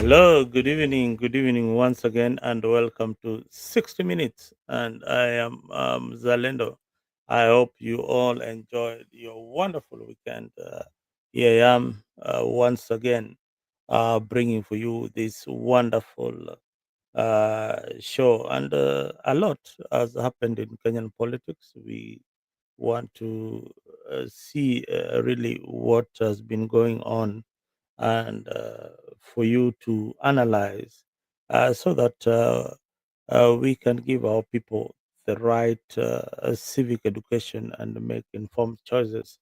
Good evening once again, and welcome to 60 Minutes. And I am Zalendo. I hope you all enjoyed your wonderful weekend. Here I am once again bringing for you this wonderful show. And a lot has happened in Kenyan politics. We want to see really what has been going on and for you to analyze so that we can give our people the right civic education and make informed choices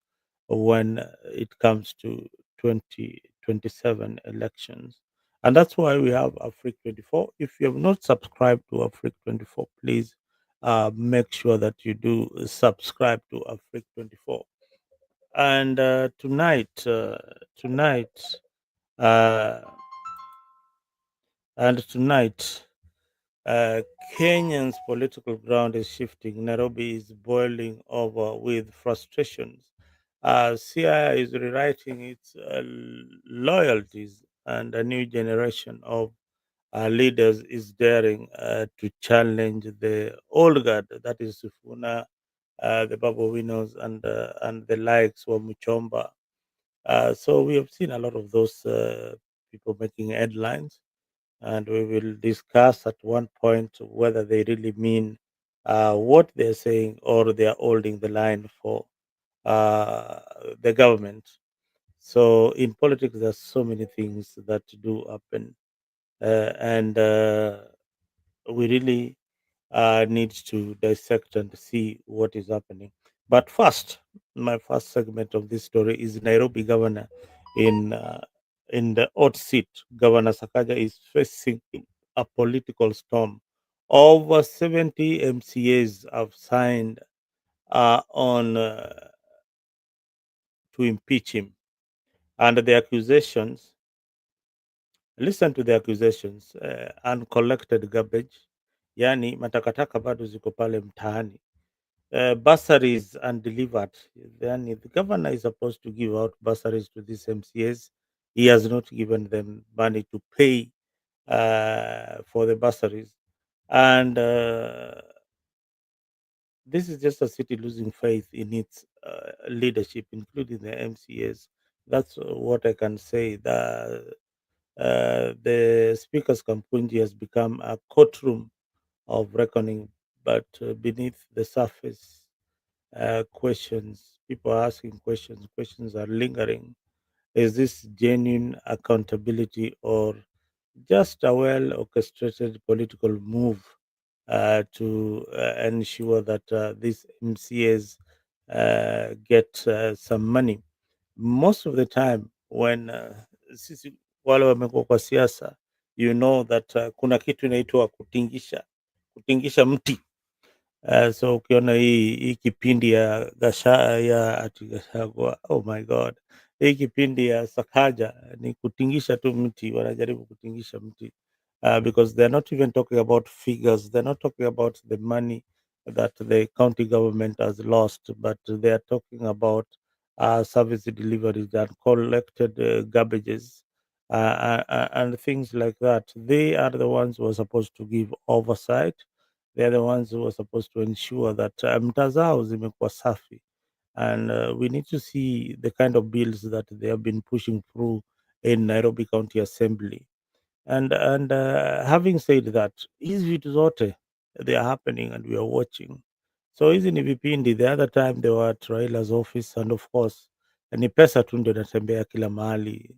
when it comes to 2027 elections. And that's why we have Africa 24. If you have not subscribed to Africa 24, please make sure that you do subscribe to Africa 24. And uh, tonight, uh, Kenyan's political ground is shifting. Nairobi is boiling over with frustrations. CIA is rewriting its loyalties, and a new generation of leaders is daring to challenge the old guard, that is Sifuna, the Babu Winos, and the likes of Muchomba. So we have seen a lot of those people making headlines, and we will discuss at one point whether they really mean what they're saying or they are holding the line for uh, the government. So in politics, there's so many things that do happen, and we really needs to dissect and see what is happening. But first, my first segment of this story is Nairobi governor in uh, in the hot seat. Governor Sakaja is facing a political storm. Over 70 MCAs have signed on to impeach him, and the accusations. Listen to the accusations: uncollected garbage, yani matakataka bado ziko pale mtaani, bursaries undelivered. Then the governor is supposed to give out bursaries to these MCAs. He has not given them money to pay for the bursaries. And this is just a city losing faith in its leadership, including the MCAs. That's what I can say. The Speaker's Kampunji has become a courtroom of reckoning, but beneath the surface, questions. People are asking questions. Questions are lingering. Is this genuine accountability or just a well orchestrated political move to ensure that these MCAs get some money? Most of the time, when sisi wale wamekuwa kwa siasa, you know that kuna kitu inaitwa kutingisha mti. So ukiona hii kipindi ya ya ati Gachagua, oh my god, hii kipindi ya Sakaja ni kutingisha tu mti, wanajaribu kutingisha mti because they're not even talking about figures, they're not talking about the money that the county government has lost, but they are talking about service deliveries and collected garbages and things like that. They are the ones who are supposed to give oversight. They're the ones who are supposed to ensure that mtaa zao zimekuwa safi, and we need to see the kind of bills that they have been pushing through in Nairobi County Assembly. And having said that, hizi vitu zote they are happening and we are watching. So hizi ni vipindi. The other time they were at Raila's office, and of course ni pesa tu ndio inatembea kila mahali.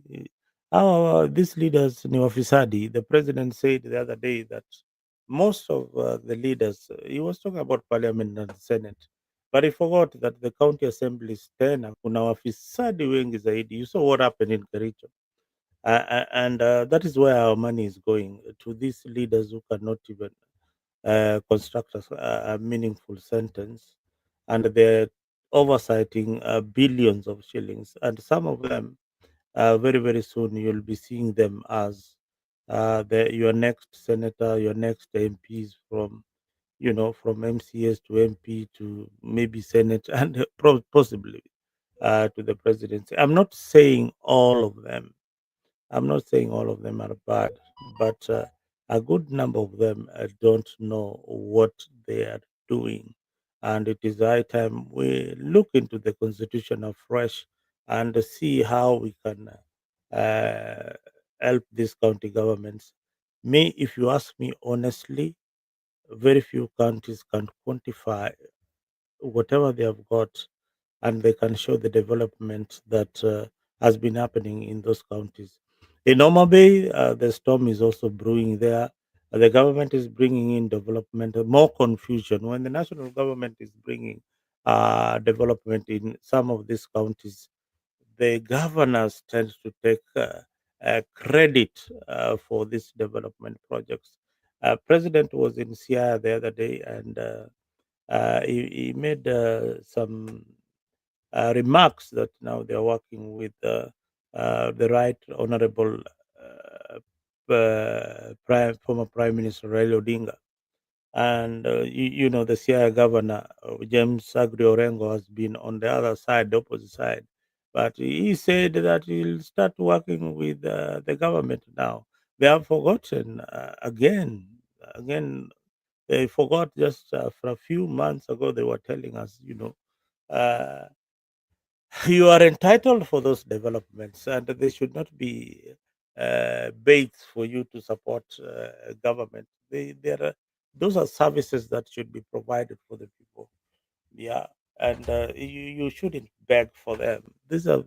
These leaders ni wafisadi. The president said the other day that most of the leaders, he was talking about parliament and senate, but he forgot that the county assemblies tena kuna wafisadi wengi zaidi. You saw what happened in Kericho, and that is where our money is going, to these leaders who cannot even construct a meaningful sentence, and they're oversighting billions of shillings, and some of them very very soon you'll be seeing them as your next senator, your next MPs, from from MCS to MP to maybe Senate, and possibly to the presidency. I'm not saying all of them, I'm not saying all of them are bad, but a good number of them don't know what they are doing. And it is high time we look into the constitution afresh and see how we can uh, help these county governments. Me, if you ask me honestly, very few counties can quantify whatever they have got, and they can show the development that has been happening in those counties. In Oma Bay, the storm is also brewing there. The government is bringing in development, more confusion. When the national government is bringing development in some of these counties, the governors tend to take credit for these development projects. President was in Siaya the other day, and he made some remarks that now they are working with the right honorable former Prime Minister Raila Odinga. And the Sierra governor, James Agri Orengo, has been on the other side, the opposite side. But he said that he'll start working with the government now. They have forgotten again. They forgot just for a few months ago. They were telling us, uh, you are entitled for those developments, and they should not be baits for you to support government. Those are services that should be provided for the people. Yeah, and you shouldn't beg for them. These are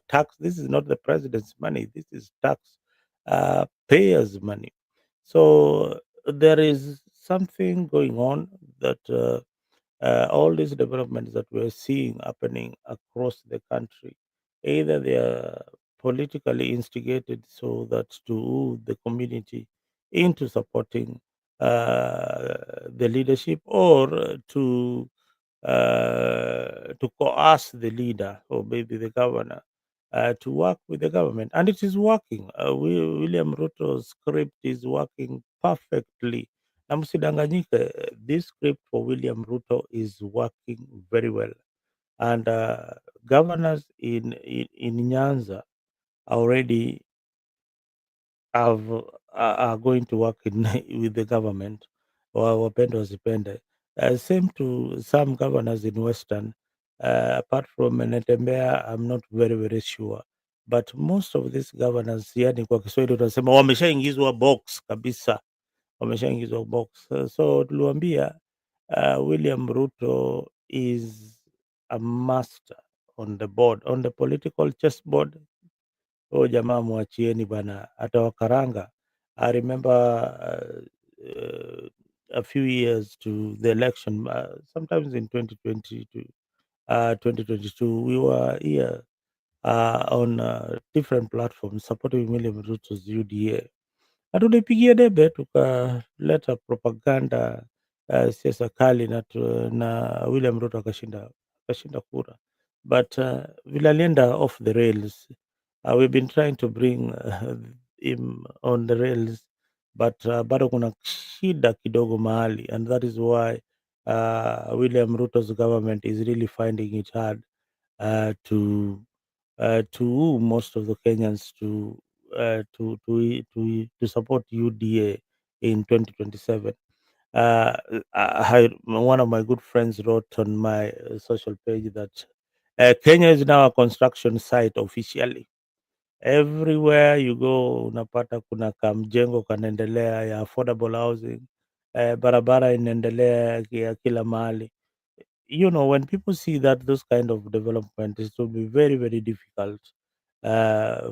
tax. This is not the president's money. This is tax payers' money. So there is something going on that. All these developments that we're seeing happening across the country, either they are politically instigated so that to woo the community into supporting the leadership, or to coerce the leader or maybe the governor to work with the government. And it is working. William Ruto's script is working perfectly. Na msidanganyike, this script for William Ruto is working very well. And governors in Nyanza already are going to work with the government, wapende wasipende. Same to some governors in Western. Apart from Natembea, I'm not very sure, but most of these governors, yani kwa Kiswahili tunasema wameshaingizwa box kabisa, wameshaingizwa box. So tuliwaambia William Ruto is a master on the board, on the political chessboard. Huyo jamaa mwachieni bana, atawakaranga. I remember a few years to the election, sometimes in 2020 to 2022, we were here on different platforms supporting William Ruto's UDA. Na tulipigia debe tukaleta propaganda siasa kali na William Ruto akashinda kura, but vile alienda off the rails. We've been trying to bring him on the rails, but bado kuna shida kidogo mahali, and that is why William Ruto's government is really finding it hard to woo most of the Kenyans to support UDA in 2027. One of my good friends wrote on my social page that Kenya is now a construction site officially. Everywhere you go unapata kuna kamjengo kanaendelea ya affordable housing, barabara inaendelea ya kila mahali. When people see that those kind of development, it will be very difficult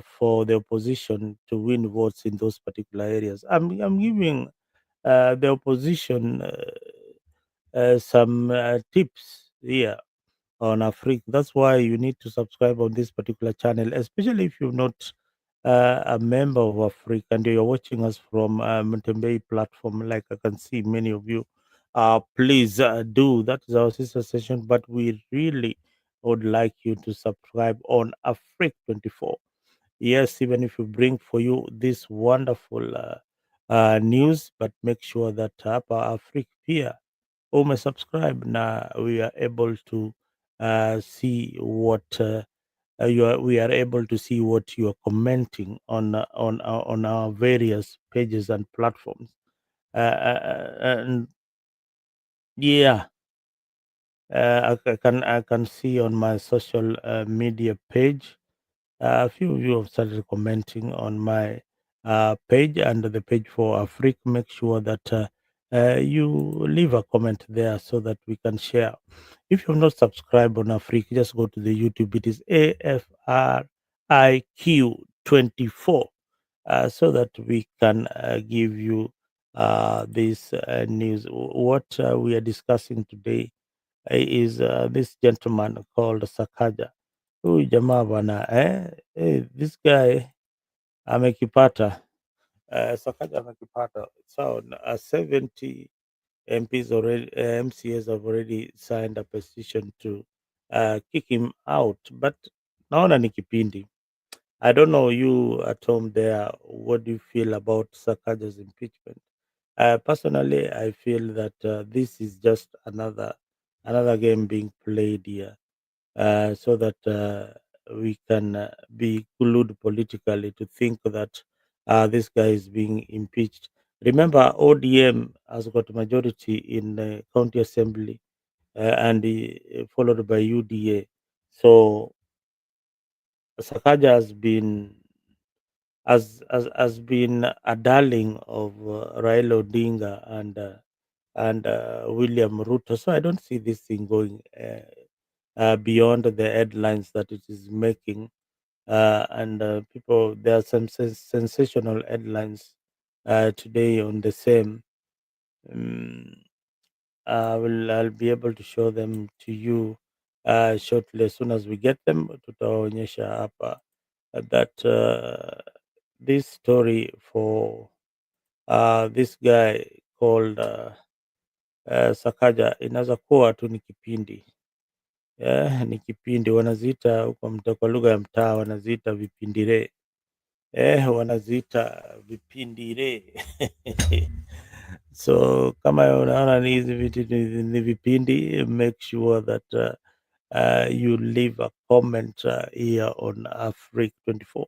for the opposition to win votes in those particular areas. I'm giving the opposition some tips here on Africa. That's why you need to subscribe on this particular channel, especially if you're not a member of Africa and you're watching us from Mtembei platform. Like I can see many of you. Please do. That is our sister session, but we really would like you to subscribe on Africa 24. Yes, even if we bring for you this wonderful news, but make sure that hapa Africa pia umesubscribe na we are able to see what we are able to see what you are commenting on our various pages and platforms. And yeah, I can see on my social media page. A few of you have started commenting on my page and the page for Afrique. Make sure that you leave a comment there so that we can share. If you have not subscribed on Afrique, just go to the YouTube. It is AFRIQ24, so that we can give you this news. What we are discussing today is this gentleman called Sakaja. Huyu jamaa bwana this guy amekipata, Sakaja amekipata. So 70 MPs already, MCAs have already signed a petition to kick him out, but naona ni kipindi. I don't know, you at home there, what do you feel about Sakaja's impeachment? Personally, I feel that this is just another game being played here, so that we can be glued politically to think that this guy is being impeached. Remember, ODM has got majority in the county assembly, and followed by UDA. So Sakaja has been a darling of Raila Odinga and William Ruto. So I don't see this thing going beyond the headlines that it is making. And people, there are some sensational headlines today on the same. Um, I'll be able to show them to you shortly as soon as we get them. Tutaonyesha hapa that this story for this guy called Sakaja inaweza kuwa tu ni kipindi. Ni kipindi wanaziita huko kwa lugha ya mtaa wanaziita vipindire. Wanaziita vipindire. So kama unaona ni hizi vitu ni vipindi, make sure that you leave a comment here on Afrique 24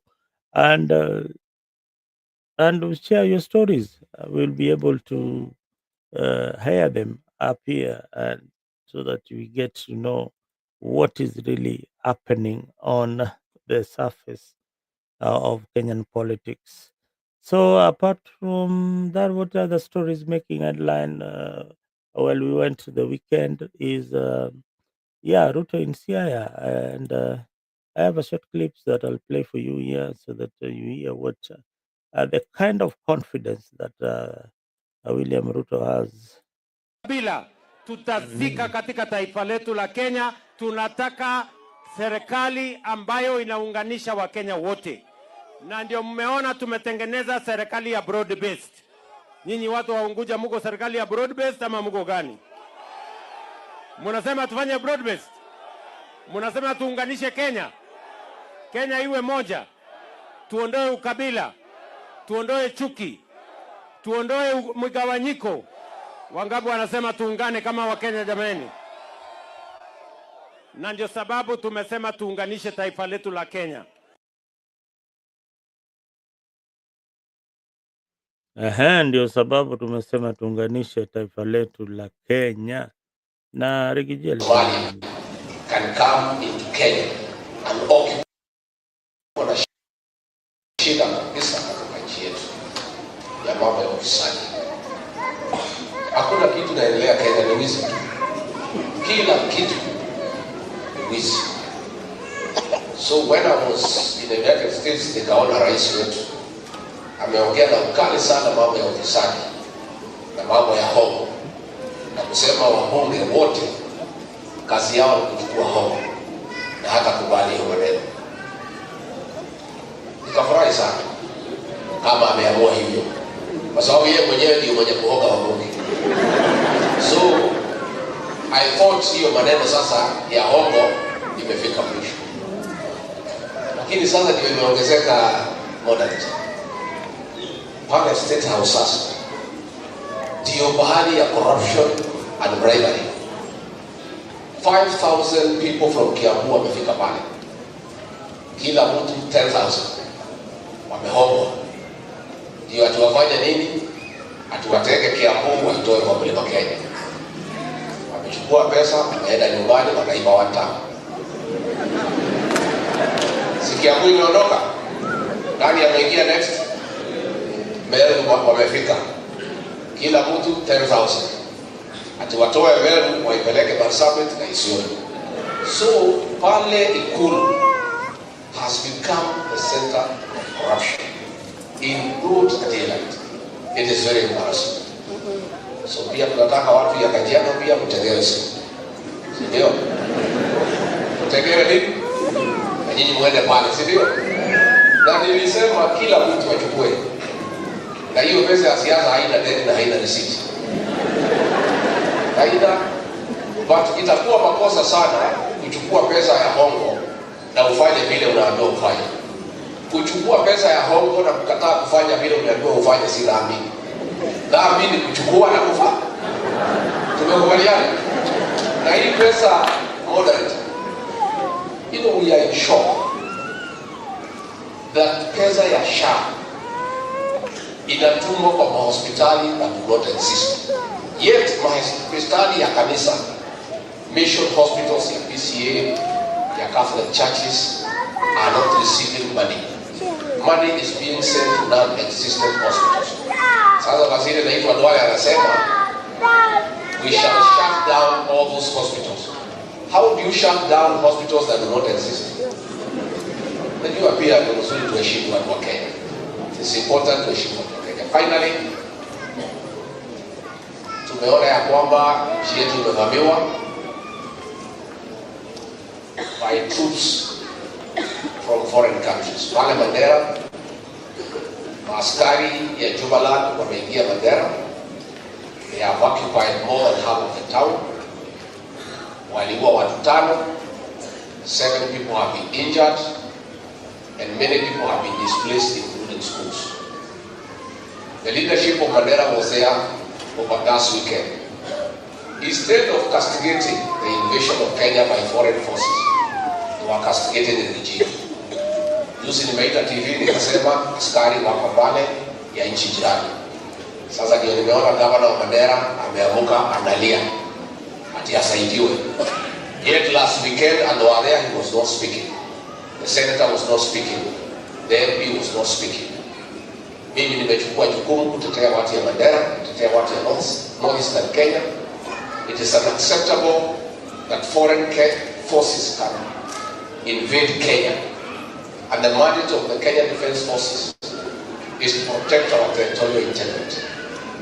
and share your stories. We'll be able to hear them up here, and so that we get to know what is really happening on the surface of Kenyan politics. So apart from that, what are the stories making headline? Well, we went to the weekend is Ruto in Siaya, and I have a short clips that I'll play for you here so that you hear what the kind of confidence that William Ruto has. Bila tutazika katika taifa letu la Kenya. Tunataka serikali ambayo inaunganisha Wakenya wote, na ndio mmeona tumetengeneza serikali ya broad based. Nyinyi watu wa Unguja mko serikali ya broad based ama mko gani? Mnasema tufanye broad based? Mnasema tuunganishe Kenya? Kenya iwe moja. Tuondoe ukabila, tuondoe chuki, tuondoe mgawanyiko. Wangapi wanasema tuungane kama Wakenya jamani? Na ndio sababu tumesema tuunganishe taifa letu la Kenya. Ndio sababu tumesema tuunganishe taifa letu la Kenya. Na Rigijel can come into Kenya and occupy shida kabisa katika nchi yetu ya mambo ya ufisadi. Hakuna kitu naendelea Kenya, ni wizi tu. Kila kitu ni wizi. So when I was in the United States, nikaona rais wetu ameongea na ukali sana mambo ya ufisadi na mambo ya hongo, na kusema wabunge wote kazi yao ni kuchukua hongo, na hata kubali hiyo maneno. Nikafurahi sana kama ameamua hivyo, kwa sababu yeye mwenyewe ndio mwenye kuhoga wabunge. So I thought hiyo maneno sasa ya hongo imefika mwisho, lakini sasa ndio imeongezeka modernity. Pale State House sasa ndio bahari ya corruption and bribery. 5,000 people from Kiambu wamefika pale. kila mtu 10,000 wamehongwa. Ndio atuwafanya nini? Atuwateke Kiambu waitoe kwa Mlima Kenya. Wamechukua pesa, wameenda nyumbani wakaiba watamu. Si Kiambu imeondoka? Nani ameingia next? Meru wamefika. Kila mtu 10,000. Atuwatoe Meru waipeleke Marsabit na Isiolo. So pale Ikulu has become the center of corruption in broad daylight. It is very embarrassing. So pia tunataka watu ya Kajiado pia mtegewe simu. Ndio? Mtegewe nini? Na nyinyi muende pale, si ndio? Na nilisema kila mtu achukue. Na hiyo pesa ya siasa haina deni na haina receipt. Haina, but itakuwa makosa sana kuchukua pesa ya hongo na ufanye vile unaambiwa ufanye. Kuchukua pesa ya hongo na kukataa kufanya vile unaambiwa ufanye si dhambi. Dhambi ni kuchukua na kufanya. Tumekubaliana? Na hii pesa moderate. You know, we are in shock that pesa ya SHA inatumwa kwa mahospitali that do not exist. Yet mahospitali ya kanisa, mission hospitals ya PCA, ya Catholic churches are not receiving money. Money is being sent to non-existent hospitals. Sasa waziri naitwa Duale anasema we shall shut down all those hospitals. How do you shut down hospitals that do not exist? Najua pia ni nzuri tuheshimu watu wa Kenya. It's important to heshimu watu wa Kenya. Finally, tumeona ya kwamba nchi yetu imevamiwa by troops from foreign countries. Pale Mandera, maaskari ya Jubaland wameingia Mandera. They have occupied more than half of the town. Waliua watu 5. 7 people have been injured, and many people have been displaced, including schools. The leadership of Mandera was there over last weekend. Instead of castigating the invasion of Kenya by foreign forces, they were castigating the regime. Juzi nimeita TV nikasema askari wako pale ya nchi jirani. Sasa ndio nimeona gavana wa Mandera ameamuka analia ati asaidiwe. Yet last weekend and over there he was not speaking. The senator was not speaking. The MP was not speaking. Mimi nimechukua jukumu kutetea watu ya Mandera, kutetea watu ya Northeastern Kenya. It is unacceptable that foreign forces can invade Kenya. And the mandate of the Kenya Defense Forces is to protect our territorial integrity.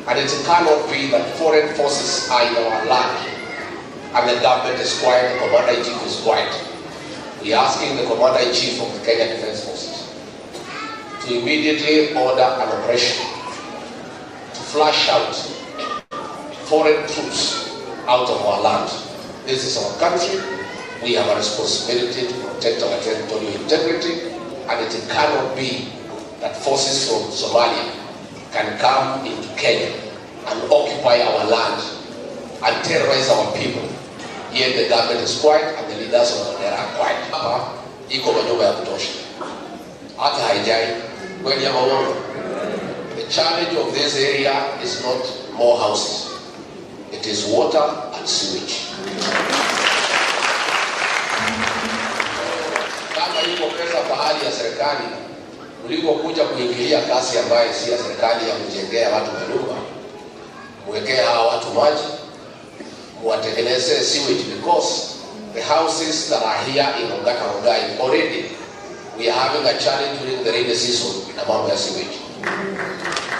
And it cannot be that foreign forces are in our land and the government is quiet, the Commander-in-Chief is quiet. We are asking the Commander-in-Chief of the Kenya Defense Forces to immediately order an operation to flush out foreign troops out of our land. This is our country. We have a responsibility to protect our territorial integrity, and it cannot be that forces from Somalia can come into Kenya and occupy our land and terrorize our people. Yet the government is quiet and the leaders of Mandera are quiet. Iko manyumba ya kutosha. Hata haijai. Kweli ama uongo? The challenge of this area is not more houses. It is water and sewage. Kama iko pesa pahali ya serikali, ulikokuja kuingilia kasi ambayo si ya serikali ya kujengea watu manyumba, muwekea hawa watu maji, muwatengeneze sewage, because the houses that are here in Ongata Rongai already we are having a challenge during the rainy season na mambo ya sewage.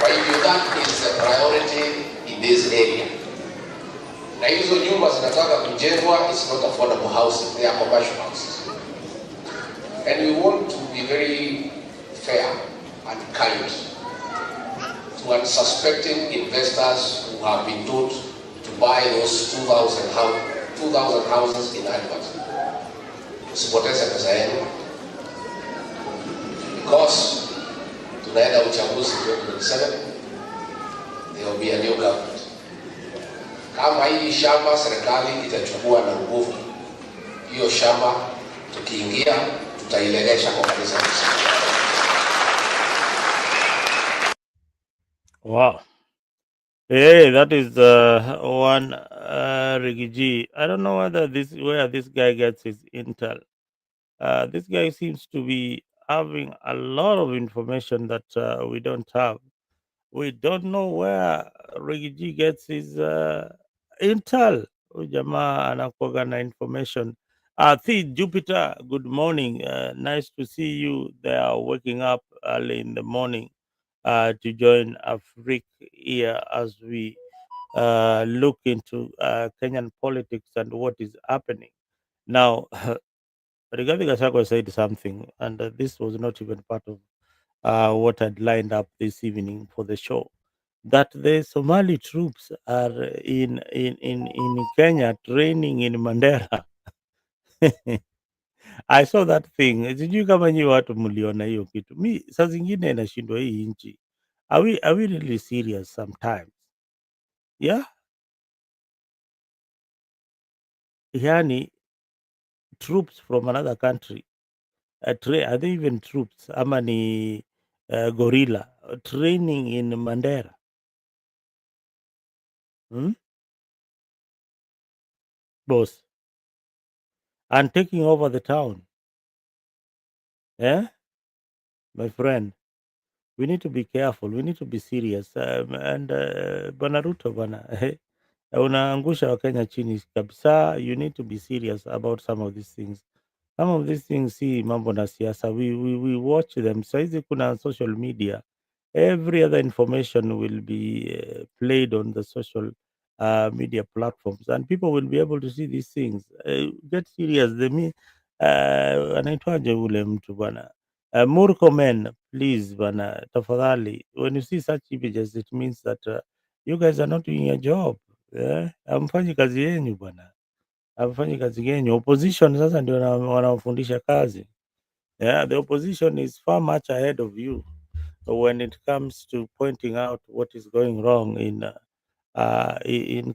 Kwa hivyo that is the priority in this area. Na hizo nyumba zinataka kujengwa, it's not affordable housing, they are commercial houses. And we want to be very fair and kind to unsuspecting investors who have been told to buy those 2,000 houses in advance. Usipoteze pesa yenu, because tunaenda uchaguzi 2027, there will be a new government. Kama hii shamba serikali itachukua na nguvu, hiyo shamba tukiingia tutailegesha kwa kanisa mzima. Wow. Hey, that is one Rigiji. I don't know where this guy gets his intel. This guy seems to be having a lot of information that we don't have. We don't know where Rigiji gets his intel. Huyu jamaa anakuwaga na information. The Jupiter, good morning. Nice to see you. They are waking up early in the morning to join Afrique here as we look into Kenyan politics and what is happening. Now, Rigathi Gachagua said something, and this was not even part of what I'd lined up this evening for the show, that the Somali troops are in Kenya training in Mandera. I saw that thing. Sijui kama nyi watu mliona hiyo kitu. Mi saa zingine nashindwa hii nchi. Are we really serious sometimes? Yeah, yani troops from another country are they even troops ama ni gorilla training in Mandera, hmm? Boss, and taking over the town, eh, my friend. We need to be careful, we need to be serious, and bwana Ruto bwana unaangusha wakenya chini kabisa. You need to be serious about some of these things. Some of these things si mambo na siasa, we watch them saizi. Kuna social media, every other information will be played on the social media platforms, and people will be able to see these things. Get serious. Anaitwaje ule mtu bwana, Murkomen, please bwana, tafadhali, when you see such images it means that you guys are not doing your job. Amfanyi kazi yenyu bwana, amfanyi kazi yenyu. Opposition sasa ndio wanawafundisha kazi. Yeah, the opposition is far much ahead of you when it comes to pointing out what is going wrong in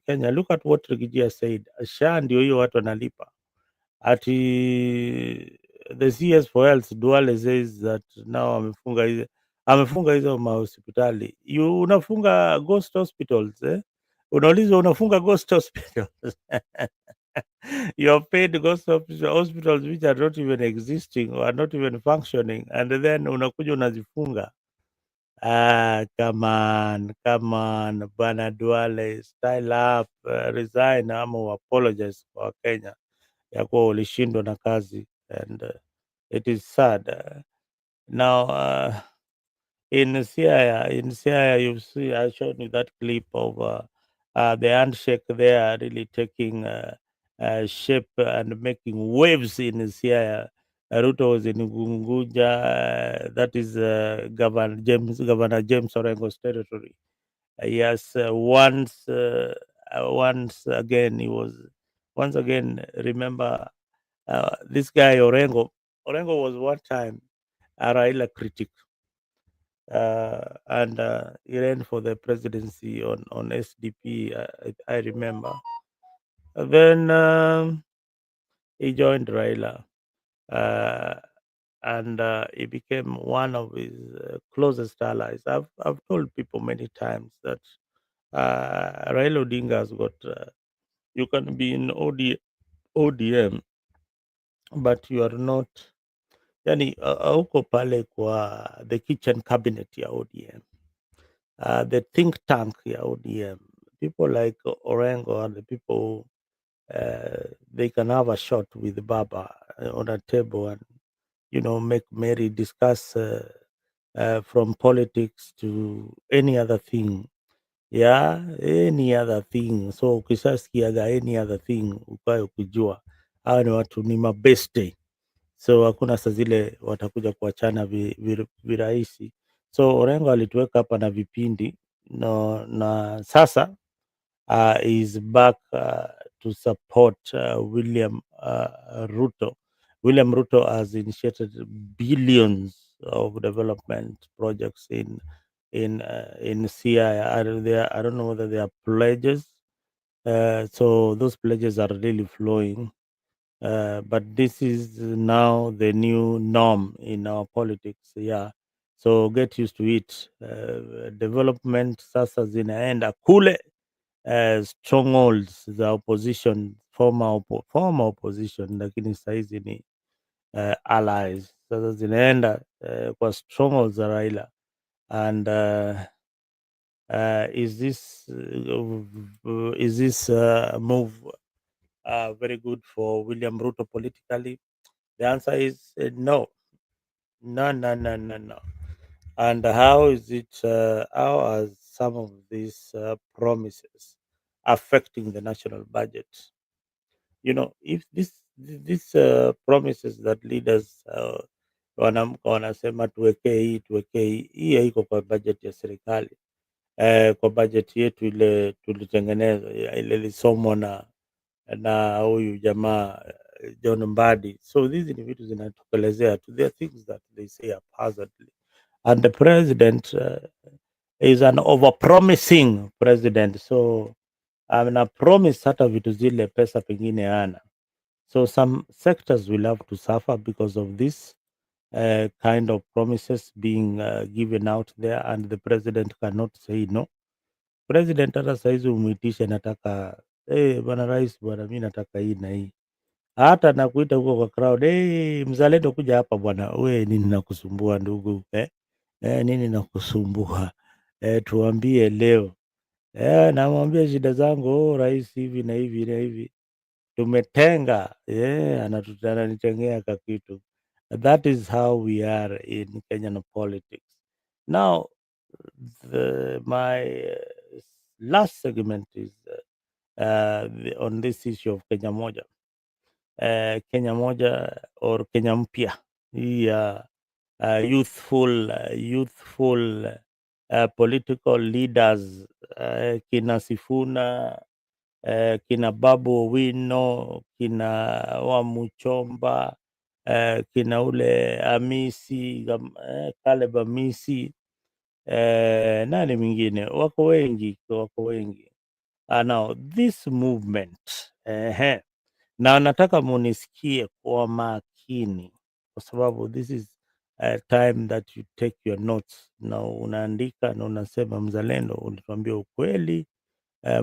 Kenya. Look at what Rigijia said. SHA ndio hiyo watu wanalipa. Ati the CS for Health Duale says that now amefunga hizo mahospitali. Unafunga ghost hospitals, eh? Unaulizwa unafunga ghost hospitals. You have paid hospitals which are not even existing or are not even functioning, and then unakuja unazifunga. Come on, Bwana Duale, style up, resign ama apologize kwa Wakenya ya kuwa ulishindwa na kazi, and it is sad. Now, in Siaya, you see, I showed you that clip of the handshake there really taking shape and making waves in Siaya. Ruto was in Gunguja, that is Governor James Orengo's territory. Yes, once again, remember this guy Orengo. Orengo was one time a Raila critic, and he ran for the presidency on SDP. I remember. Then he joined Raila, uh, and he became one of his closest allies. I've told people many times that Raila Odinga has got. You can be in ODM, but you are not. Yani hauko pale kwa the kitchen cabinet ya ODM, the think tank ya ODM. People like Orengo are the people they can have a shot with Baba on a table and make merry, discuss from politics to any other thing. Yeah, any other thing. So ukishasikiaga any other thing, ukae ukijua hawa ni watu ni mabeste, so hakuna saa zile watakuja kuachana virahisi. So Orengo alituweka hapa na vipindi no, na sasa is back to support William Ruto. William Ruto has initiated billions of development projects in CI. I don't know whether they are pledges. So those pledges are really flowing. But this is now the new norm in our politics. Yeah, so get used to it. Development sasa zinaenda kule, strongholds za opposition, former opposition, lakini saizi ni allies. Sasa zinaenda kwa strongholds za Raila. And is this move very good for William Ruto politically? The answer is no. No, no, no, no, no. And how is it? How are some of these promises affecting the national budget? You know, if these promises that leaders wanamka wanasema tuwekee hii tuwekee hii haiko kwa budget ya serikali. Kwa budget yetu ile tulitengeneza ile ilisomwa na huyu jamaa John Mbadi. So hizi ni vitu zinatokelezea tu, there are things that they say haphazardly, and the president is an overpromising president, so ana promise hata vitu zile pesa pengine hana. So some sectors will have to suffer because of this kind of promises being given out there, and the president cannot say no. President hata saizi umwitishe, nataka bwana rais, bwana mi nataka hii na hii, hata nakuita huko kwa crowd, mzalendo kuja hapa bwana, we nini nakusumbua ndugu nini nakusumbua tuambie leo. Namwambia shida zangu, rais hivi na hivi na hivi tumetenga, ananitengea kakitu. That is how we are in Kenyan politics now. My last segment is on this issue of Kenya Moja. Kenya Moja or Kenya Mpya, hii youthful political leaders, kina Sifuna, kina Babu Owino, kina Wamuchomba, kina ule Amisi, Caleb Amisi, nani mwingine, wako wengi, wako wengi. Now this movement na nataka munisikie kwa makini, kwa sababu this is a time that you take your notes, na unaandika na unasema, mzalendo, ulituambia ukweli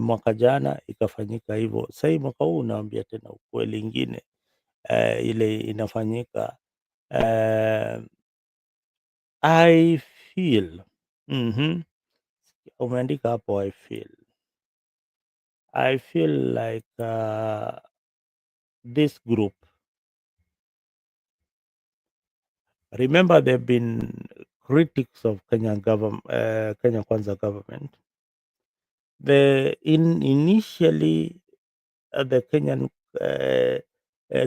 mwaka jana ikafanyika hivyo. Sahii mwaka huu unaambia tena ukweli ingine ile inafanyika. I feel umeandika hapo, I feel like this group, remember they've been critics of Kenya government, Kenya Kwanza government. Initially the Kenyan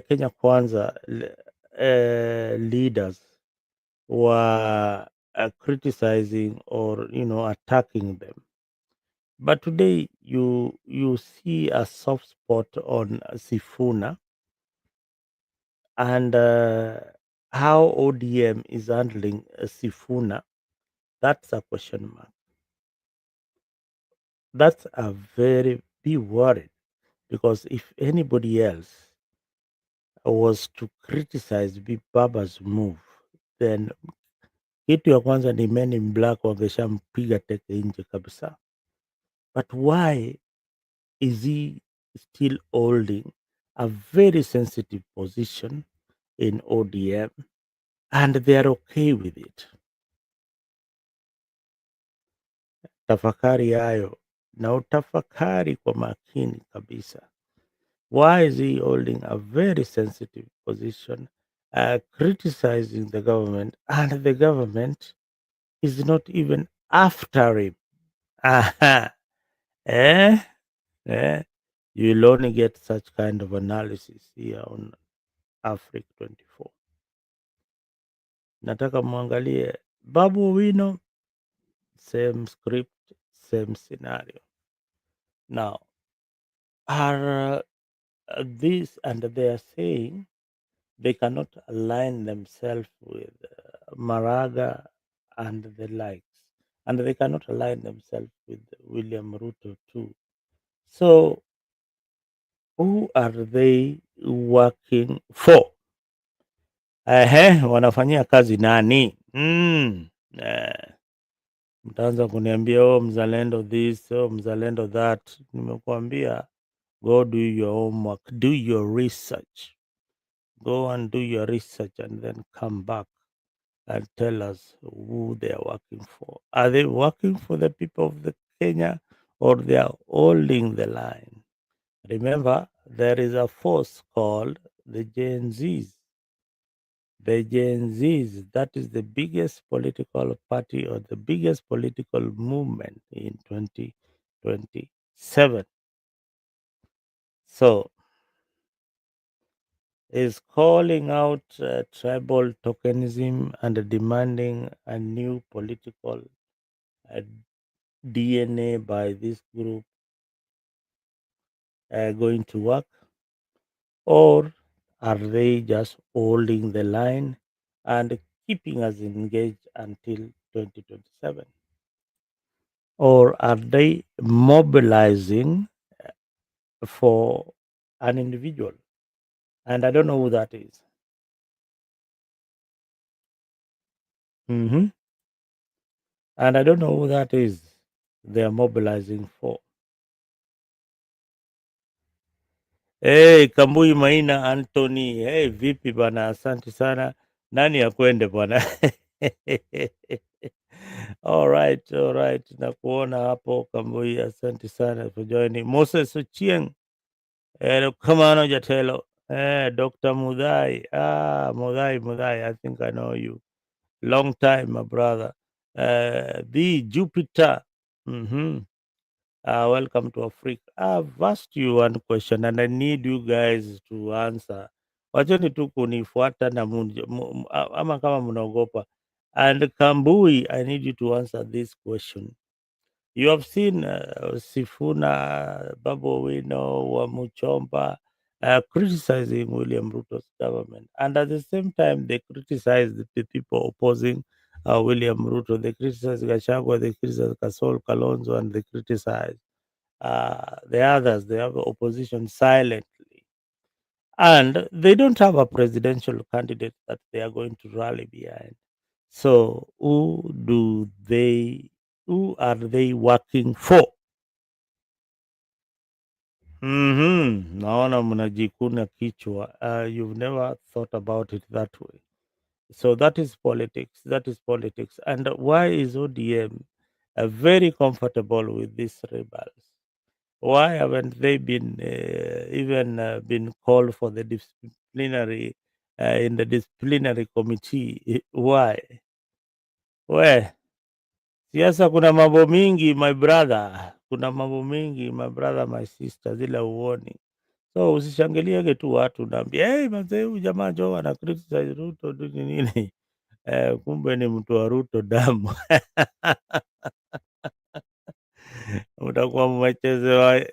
Kenya Kwanza leaders were criticizing or attacking them, but today you see a soft spot on Sifuna, and how ODM is handling Sifuna. That's a question mark. That's a very be worried, because if anybody else was to criticize Big Baba's move, then kitu ya kwanza ni Men in Black wangeshampiga teke nje kabisa. But why is he still holding a very sensitive position in ODM, and they are okay with it? Tafakari hayo na utafakari kwa makini kabisa. Why is he holding a very sensitive position, criticizing the government, and the government is not even after him? Aha. Eh? Eh? You'll only get such kind of analysis here on Africa 24. Nataka muangalie Babu Owino, same script, same scenario. Now, are this, and they are saying they cannot align themselves with Maraga and the likes, and they cannot align themselves with William Ruto too. So, who are they working for? Wanafanyia kazi nani? Eh, mtaanza kuniambia oh, mzalendo this, oh, mzalendo that. Nimekuambia go do your homework, do your research. Go and do your research and then come back and tell us who they are working for. Are they working for the people of the Kenya, or they are holding the line? Remember, there is a force called the Gen Zs. The Gen Zs, that is the biggest political party or the biggest political movement in 2027. So, is calling out tribal tokenism and demanding a new political uh, DNA by this group going to work, or are they just holding the line and keeping us engaged until 2027? Or are they mobilizing for an individual? And I don't know who that is. Mhm. And I don't know who that is they are mobilizing for. Hey, Kambui Maina Anthony. Hey, vipi bana, asante sana. Nani akwende bwana? All right, all right. Nakuona hapo Kambui, asante sana for joining. Moses Ochieng. Come on, Ojatelo. Dr. Mudai. Mudai, I think I know you. Long time, my brother. The Jupiter. Mm-hmm. Welcome to Africa. I've asked you one question and I need you guys to answer. Wacheni tu kunifuata na ama kama mnaogopa. And Kambui, I need you to answer this question. You have seen Sifuna, Babu Wino, Wamuchomba criticizing William Ruto's government. And at the same time, they criticize the people opposing William Ruto. They criticize Gachagua, they criticize Kasol Kalonzo, and they criticize the others. They have opposition silently. And they don't have a presidential candidate that they are going to rally behind. So who are they working for? Naona mnajikuna kichwa. You've never thought about it that way. So that is politics. That is politics. And why is ODM very comfortable with these rebels? Why haven't they been even been called for the disciplinary in the disciplinary committee? Why? Where? Siasa kuna mambo mingi my brother, kuna mambo mingi my brother, my sister, zile uoni. So usishangiliege tu watu naambia hey, mazee huyu jamaa jo ana criticize Ruto nini nini. Kumbe ni mtu wa Ruto damu. Mtakuwa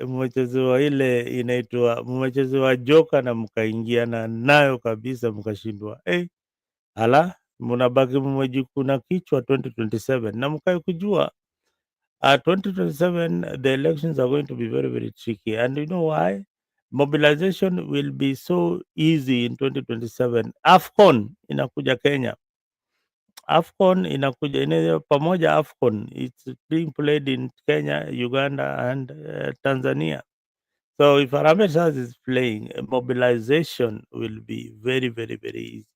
mmechezewa ile inaitwa mmechezewa joka na mkaingiana nayo kabisa mkashindwa. Ala, mnabaki mmejikuna kichwa 2027 na mkae kujua 2027 the elections are going to be very very tricky, and you know why? Mobilization will be so easy in 2027. AFCON inakuja Kenya. AFCON inakuja pamoja. AFCON it's being played in Kenya, Uganda and Tanzania. So if Harambee Stars is playing, mobilization will be very very very easy.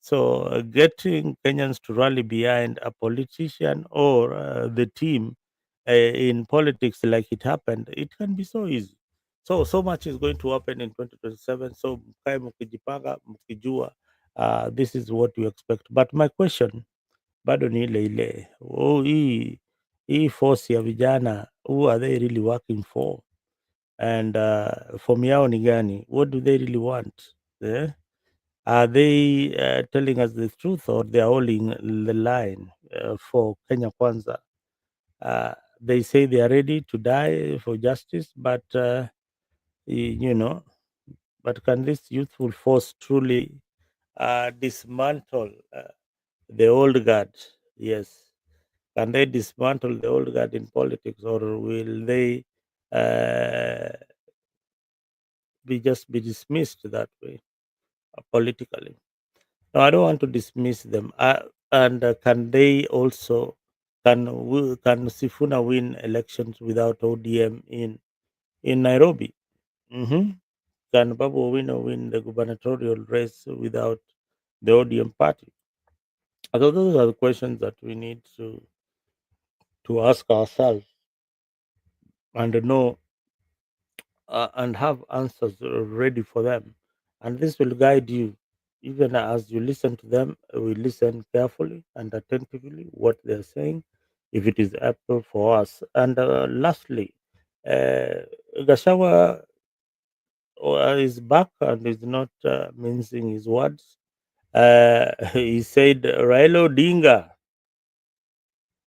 So getting Kenyans to rally behind a politician or the team in politics like it happened, it can be so easy. So much is going to happen in 2027. So mkae mkijipanga mkijua this is what you expect. But my question bado ni ile ile. Hii force ya vijana, who are they really working for? And form yao ni gani? What do they really want? Eh? Are they telling us the truth, or they are holding the line for Kenya Kwanza? They say they are ready to die for justice, but you know, but can this youthful force truly dismantle the old guard? Yes. Can they dismantle the old guard in politics, or will they uh, be dismissed that way politically. No, I don't want to dismiss them. And can they also can Sifuna win elections without ODM in Nairobi? Hmm. Can Babu win the gubernatorial race without the ODM party? So those are the questions that we need to ask ourselves and know and have answers ready for them. And this will guide you. Even as you listen to them, we listen carefully and attentively what they're saying, if it is helpful for us. And lastly, Gashawa is back and is not mincing his words. He said Raila Odinga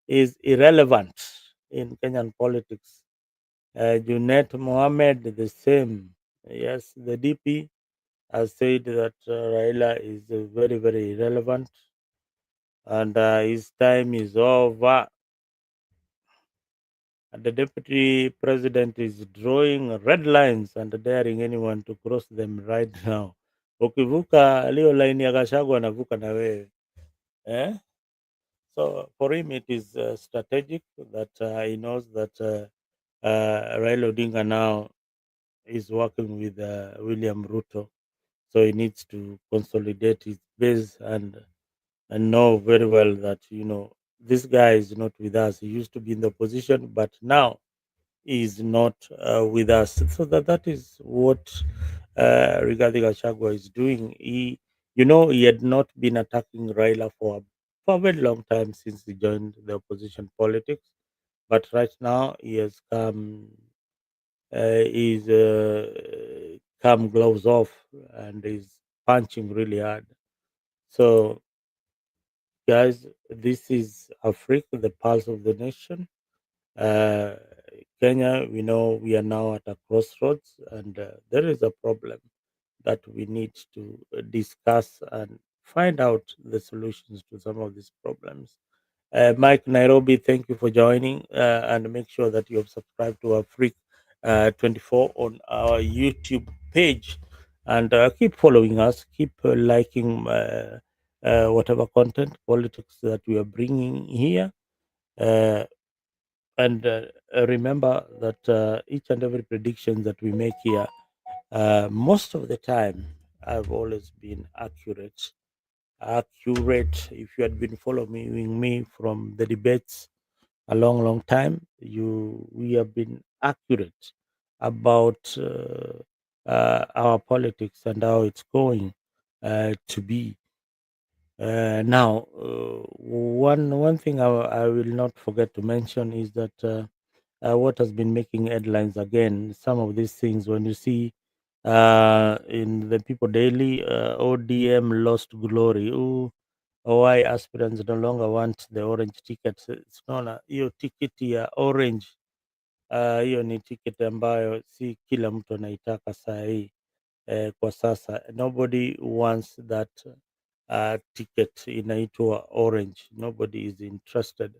is irrelevant in Kenyan politics. Junet Mohammed, the same. Yes, the DP has said that Raila is very, very irrelevant and his time is over. And the deputy president is drawing red lines and daring anyone to cross them right now. Ukivuka leo line ya Gachagua anavuka na wewe. Eh? So for him, it is strategic that he knows that Raila Odinga now is working with William Ruto. So he needs to consolidate his base and know very well that this guy is not with us. He used to be in the opposition, but now he is not with us. So that is what Rigathi Gachagua is doing. He had not been attacking Raila for a very long time since he joined the opposition politics, but right now he has he's come gloves off and is punching really hard. So, guys, this is Africa, the pulse of the nation. Uh, Kenya, we know we are now at a crossroads, and there is a problem that we need to discuss and find out the solutions to some of these problems. Mike Nairobi, thank you for joining, and make sure that you have subscribed to our Freak 24 on our YouTube page, and keep following us, keep liking whatever content politics that we are bringing here. Uh, and remember that each and every prediction that we make here, most of the time, I've always been accurate. Accurate. If you had been following me from the debates a long, long time, we have been accurate about our politics and how it's going to be. Now, one thing I will not forget to mention is that what has been making headlines again. Some of these things, when you see in the People Daily, ODM lost glory. Ooh, why aspirants no longer want the orange ticket? It's not hiyo tiketi ya orange. Hiyo ni tiketi ambayo si kila mtu anaitaka saa hii kwa sasa. Nobody wants that ticket inaitwa orange. Nobody is interested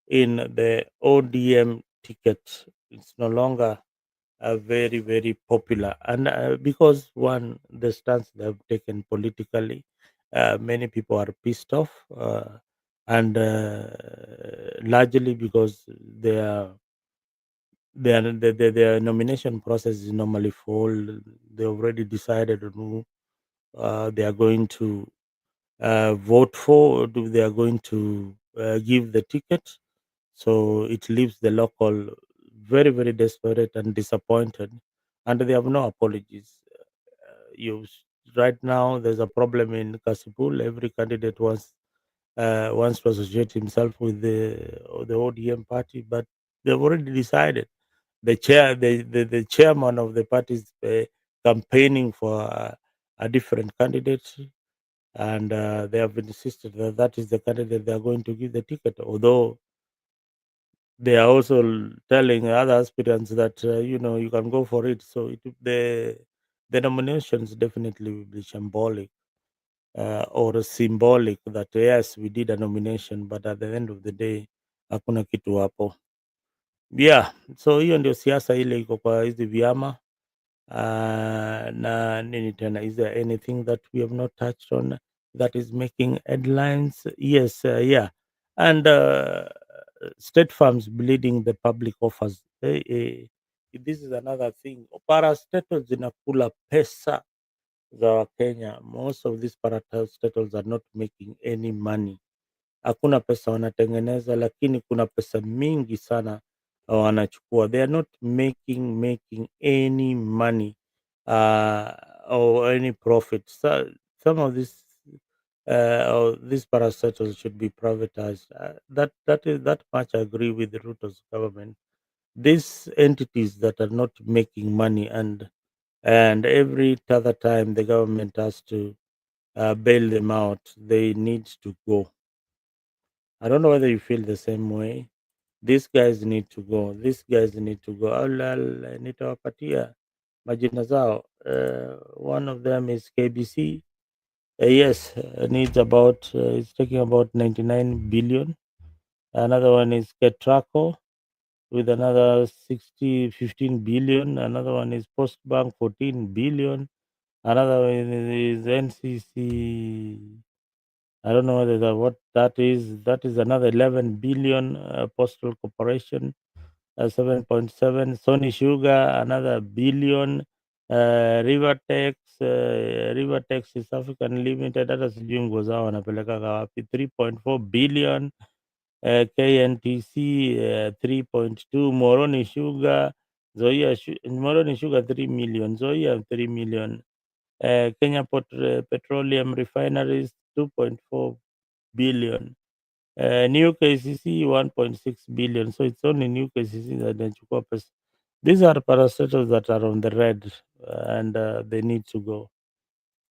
in the ODM ticket. It's no longer very, very popular. And because one, the stance they have taken politically, many people are pissed off. And largely because their nomination process is normally full. They already decided on who they are going to vote for, do they are going to give the ticket. So it leaves the local very, very desperate and disappointed, and they have no apologies. You Right now there's a problem in Kasipul. Every candidate wants to associate himself with the ODM party, but they've already decided. The chairman of the party is campaigning for a different candidate, and they have insisted that that is the candidate they are going to give the ticket. Although they are also telling other aspirants that you can go for it. So the nominations definitely will be symbolic or symbolic that yes, we did a nomination, but at the end of the day hakuna kitu hapo. Yeah, so hiyo ndio siasa ile iko kwa hizi vyama. na nini tena, is there anything that we have not touched on that is making headlines? Yes, yeah. And state farms bleeding the public offers. This is another thing. Parastatals zinakula pesa za Wakenya. Most of these parastatals are not making any money. Hakuna pesa wanatengeneza, lakini kuna pesa mingi sana wanachukua. They are not making any money or any profit. So, some of these parastatals should be privatized. That much I agree with the Ruto's government. These entities that are not making money, and every other time the government has to bail them out, they need to go. I don't know whether you feel the same way. These guys need to go. These guys need to go. Nitawapatia majina zao. One of them is KBC. Yes, needs about, it's taking about 99 billion. Another one is Ketraco with another 15 billion. Another one is Postbank, 14 billion. Another one is NCC. I don't know whether what that is. That is another 11 billion. Postal Corporation, 7.7. Sony Sugar, another billion. Rivertex, Rivertex is African Limited. Hata sijui nguo zao wanapelekaga wapi. 3.4 billion. KNTC, 3.2. Moroni Sugar, Moroni Sugar, 3 million. Zoya, 3 million. Kenya Petroleum Refineries, 2.4 billion. New KCC, 1.6 billion. So it's only new KCC that inachukua pesa. These are parastatals that are on the red, and they need to go.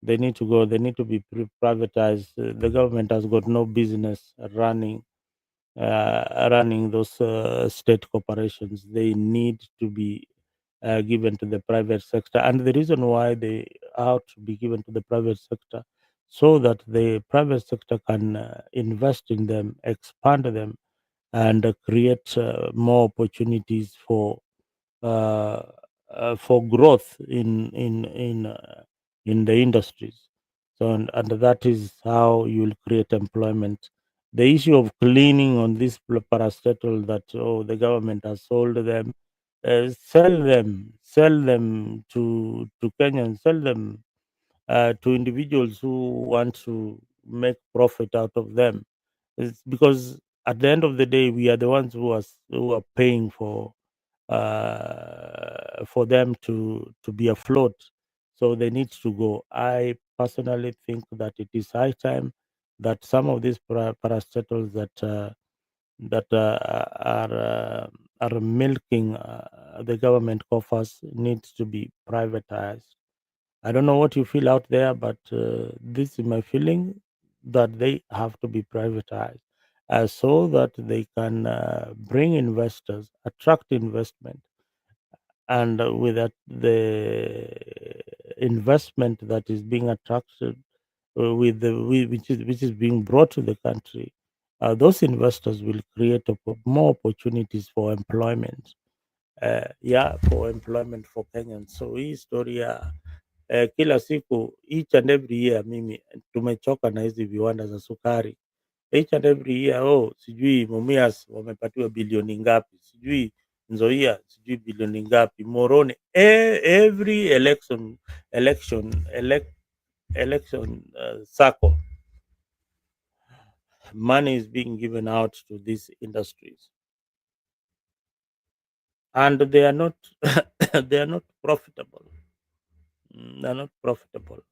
They need to go. They need to be privatized. The government has got no business running those state corporations. They need to be given to the private sector. And the reason why they ought to be given to the private sector, so that the private sector can invest in them, expand them, and create more opportunities uh, for growth in the industries. So, and that is how you will create employment. The issue of cleaning on this parastatal that, oh, the government has sold them, sell them to Kenyans, sell them to individuals who want to make profit out of them. It's because at the end of the day, we are the ones who are paying for them to be afloat. So they need to go. I personally think that it is high time that some of these parastatals that are milking the government coffers needs to be privatized. I don't know what you feel out there, but this is my feeling, that they have to be privatized so that they can bring investors, attract investment, and with that, the investment that is being attracted which is being brought to the country, those investors will create more opportunities for employment. For employment for Kenyans. So hii story ya kila siku, each and every year, mimi tumechoka na hizi viwanda za sukari. Each and every year, oh, sijui Mumias wamepatiwa bilioni ngapi, sijui Nzoia sijui bilioni ngapi, Moroni. Every election cycle, money is being given out to these industries, and they are not they are not profitable. They are not profitable.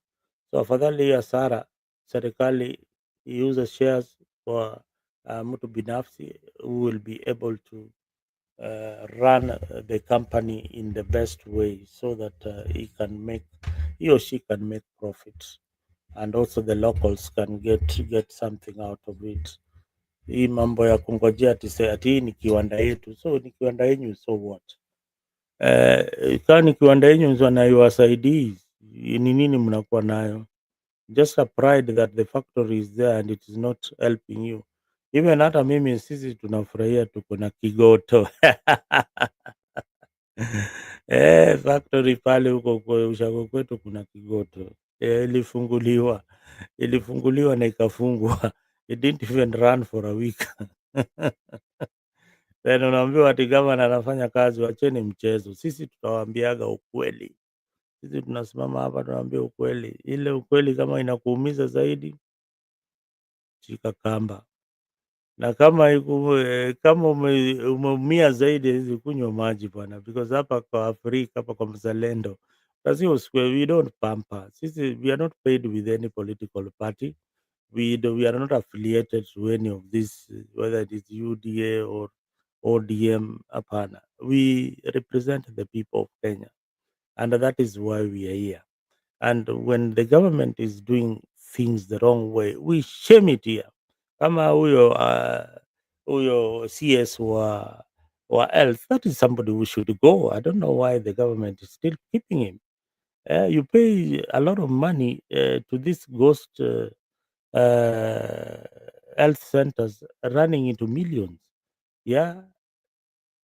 So afadhali hasara serikali iuze shares kwa mtu binafsi who will be able to run the company in the best way, so that he or she can make profit, and also the locals can get something out of it. Hii mambo ya kungojea ati hii ni kiwanda yetu, so ni kiwanda yenyu, so what? Kama ni kiwanda yenyu wanaiwasaidii, ni nini mnakuwa nayo? Just a pride that the factory is there and it is not helping you. Even hata mimi, sisi tunafurahia tuko na kigoto Factory pale huko ushago kwetu kuna kigoto. Ilifunguliwa na ikafungwa. It didn't even run for a week. Then unaambiwa ati gavana anafanya kazi, wacheni mchezo. Sisi tutawaambiaga ukweli. Sisi tunasimama hapa tunawaambia ukweli. Ile ukweli kama inakuumiza zaidi, shika kamba. Na kama umeumia zaidi hizi kunywa maji bwana, because hapa kwa Afrika, hapa kwa mzalendo lazima usikue, we don't pamper. Sisi we are not paid with any political party. We are not affiliated to any of this, whether it is UDA or ODM. Hapana, we represent the people of Kenya, and that is why we are here. And when the government is doing things the wrong way, we shame it here. Kama huyo CS wa health, that is somebody who should go. I don't know why the government is still keeping him. You pay a lot of money to this ghost uh, health centers running into millions. Yeah,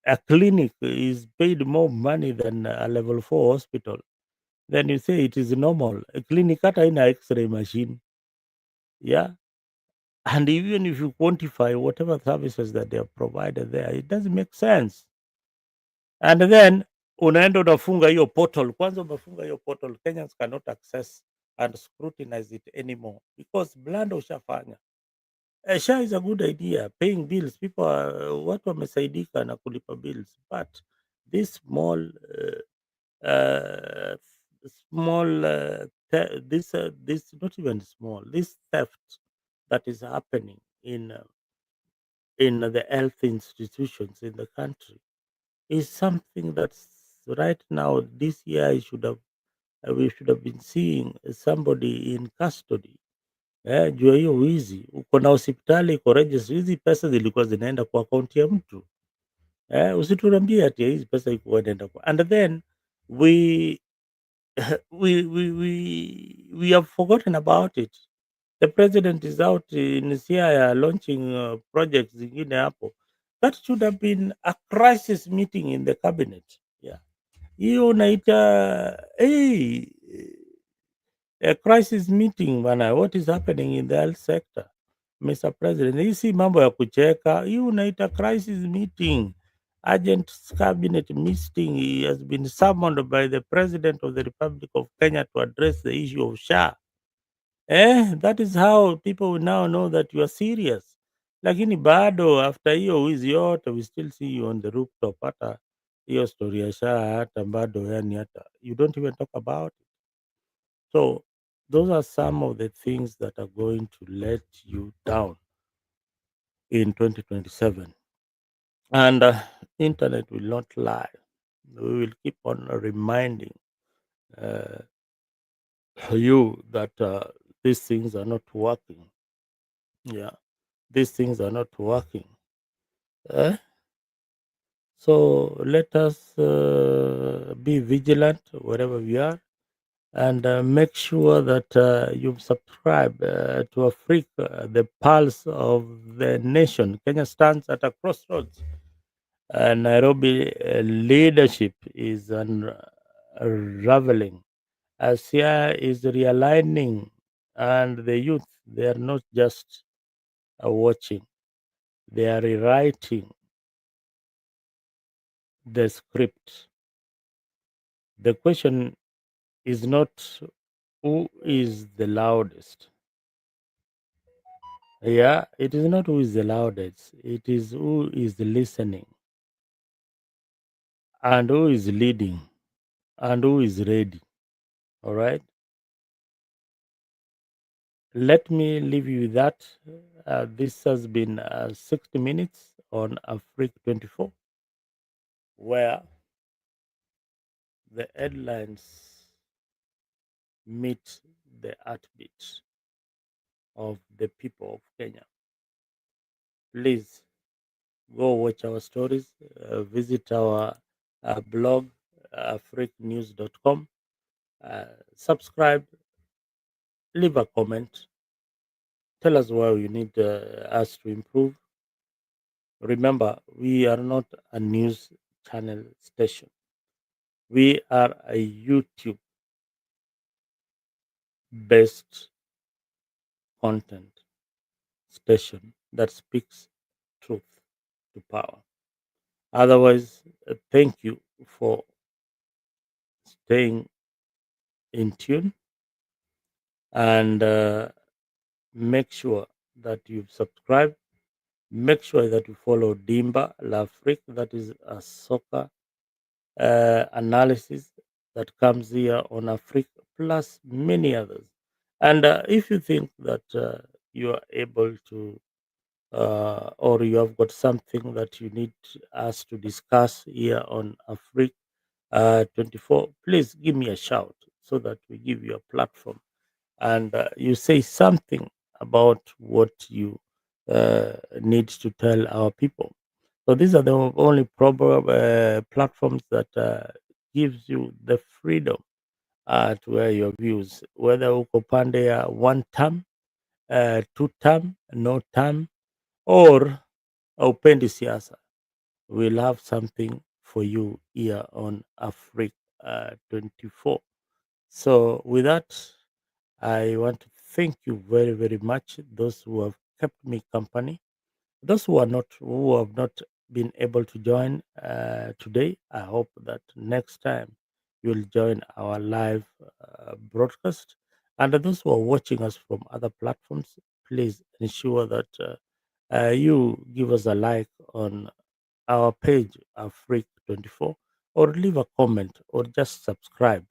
a clinic is paid more money than a level 4 hospital. Then you say it is normal. A clinic hata haina x-ray machine. Yeah. And even if you quantify whatever services that they have provided there, it doesn't make sense. And then unaenda unafunga hiyo portal. Kwanza umefunga hiyo portal, Kenyans cannot access and scrutinize it anymore because blanda ushafanya. SHA is a good idea, paying bills. People are, watu wamesaidika na kulipa bills, but this uh, small this not even small, this theft that is happening in the health institutions in the country is something that's right now this year I should have we should have been seeing somebody in custody. Juu ya hiyo wizi, uko na hospitali iko register, hizi pesa zilikuwa zinaenda kwa akaunti ya mtu. Usituambie ati hizi pesa iko inaenda kwa, and then we we have forgotten about it. The president is out in Siaya launching projects zingine hapo. That should have been a crisis meeting in the cabinet. Yeah. Hiyo unaita hey, a crisis meeting bana, what is happening in the health sector, Mr. President? Hii si mambo ya kucheka, hii unaita crisis meeting. Urgent cabinet meeting has been summoned by the President of the Republic of Kenya to address the issue of SHA. That is how people will now know that you are serious. Lakini bado after hiyo wizi yote, we still see you on the rooftop. Hata hiyo story ya SHA hata bado, yani hata you don't even talk about it. So those are some of the things that are going to let you down in 2027. And internet will not lie. We will keep on reminding uh, you that these things are not working. Yeah, these things are not working. Eh? So let us be vigilant wherever we are, and make sure that you subscribe to Africa, the pulse of the nation. Kenya stands at a crossroads. Nairobi leadership is unraveling. Asia is realigning, and the youth, they are not just watching, they are rewriting the script. The question is not who is the loudest. Yeah, it is not who is the loudest. It is who is listening, and who is leading, and who is ready. All right. Let me leave you with that. This has been 60 minutes on Africa 24, where the headlines meet the heartbeat of the people of Kenya. Please go watch our stories, visit our blog, africnews.com, subscribe, leave a comment, tell us where you need us to improve. Remember, we are not a news channel station. We are a YouTube based content station that speaks truth to power. Otherwise, thank you for staying in tune, and make sure that you've subscribed. Make sure that you follow Dimba Lafric, that is a soccer analysis that comes here on Africa, plus many others. And if you think that you are able to, or you have got something that you need us to discuss here on Africa 24, please give me a shout so that we give you a platform and you say something about what you need to tell our people. So these are the only platforms that gives you the freedom to air your views, whether uko pande ya one term, two term, no term, or upendi siasa. We'll have something for you here on Africa 24. So with that, I want to thank you very, very much. Those who have kept me company, those who have not been able to join today. I hope that next time you'll join our live broadcast. And those who are watching us from other platforms, please ensure that you give us a like on our page of Freak 24, or leave a comment or just subscribe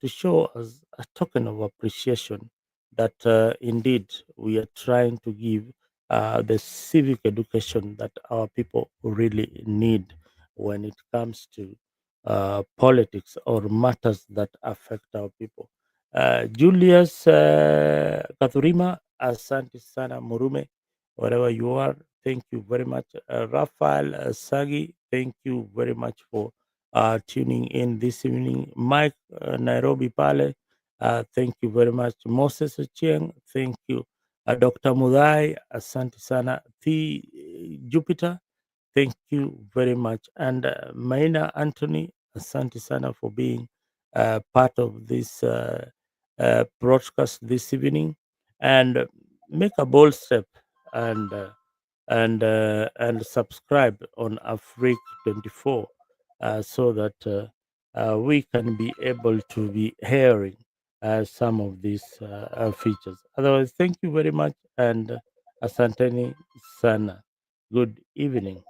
to show us a token of appreciation that indeed we are trying to give the civic education that our people really need when it comes to politics or matters that affect our people. Julius Kathurima, Asante Sana Murume, wherever you are, thank you very much. Rafael Sagi, thank you very much for tuning in this evening. Mike Nairobi Pale, thank you very much. Moses Ochieng, thank you. Dr. Mudai, Asante Sana. T. Jupiter, thank you very much. And Maina Anthony, asante sana for being part of this broadcast this evening. And make a bold step and and subscribe on Afrique 24 so that we can be able to be hearing some of these features. Otherwise, thank you very much and asanteni sana. Good evening.